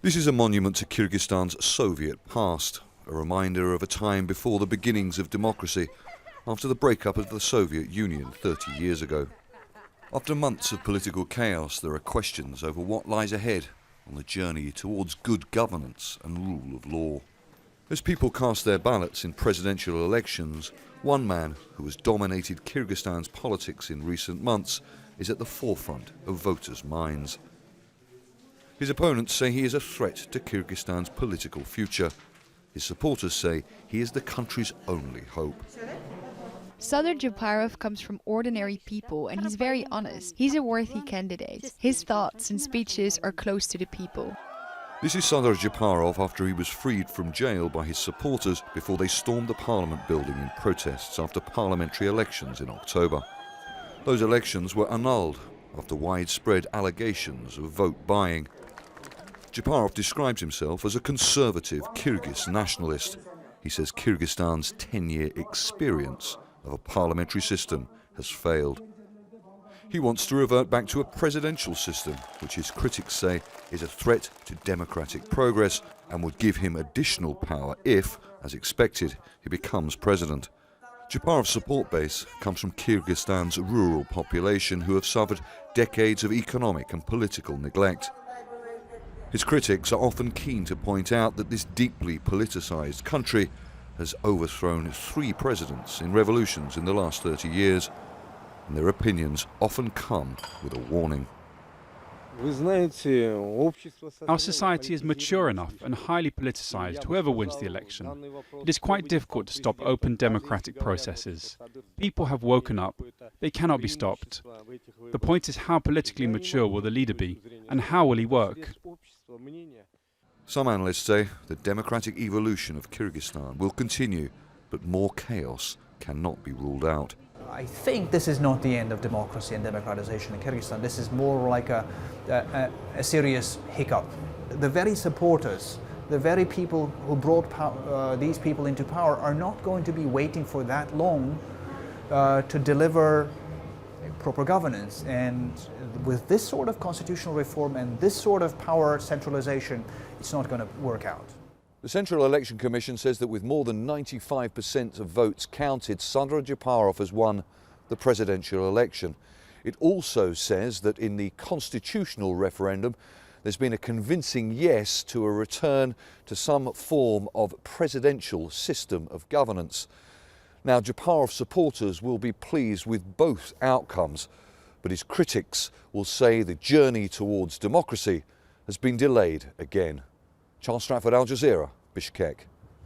This is a monument to Kyrgyzstan's Soviet past, a reminder of a time before the beginnings of democracy, after the breakup of the Soviet Union 30 years ago. After months of political chaos, there are questions over what lies ahead on the journey towards good governance and rule of law. As people cast their ballots in presidential elections, one man who has dominated Kyrgyzstan's politics in recent months is at the forefront of voters' minds. His opponents say he is a threat to Kyrgyzstan's political future. His supporters say he is the country's only hope. Sadyr Japarov comes from ordinary people and he's very honest. He's a worthy candidate. His thoughts and speeches are close to the people. This is Sadyr Japarov after he was freed from jail by his supporters before they stormed the parliament building in protests after parliamentary elections in October. Those elections were annulled after widespread allegations of vote buying. Japarov describes himself as a conservative Kyrgyz nationalist. He says Kyrgyzstan's 10-year experience of a parliamentary system has failed. He wants to revert back to a presidential system, which his critics say is a threat to democratic progress and would give him additional power if, as expected, he becomes president. Japarov's support base comes from Kyrgyzstan's rural population who have suffered decades of economic and political neglect. His critics are often keen to point out that this deeply politicized country has overthrown 3 presidents in revolutions in the last 30 years, and their opinions often come with a warning. Our society is mature enough and highly politicized, whoever wins the election. It is quite difficult to stop open democratic processes. People have woken up. They cannot be stopped. The point is, how politically mature will the leader be, and how will he work? Some analysts say the democratic evolution of Kyrgyzstan will continue, but more chaos cannot be ruled out. I think this is not the end of democracy and democratization in Kyrgyzstan. This is more like a serious hiccup. The very supporters, the very people who brought these people into power are not going to be waiting for that long to deliver proper governance. And with this sort of constitutional reform and this sort of power centralization, it's not going to work out. The Central Election Commission says that with more than 95% of votes counted, Sadyr Japarov has won the presidential election. It also says that in the constitutional referendum, there's been a convincing yes to a return to some form of presidential system of governance. Now, Japarov's supporters will be pleased with both outcomes, but his critics will say the journey towards democracy has been delayed again. Stratford, Al Jazeera, Bishkek.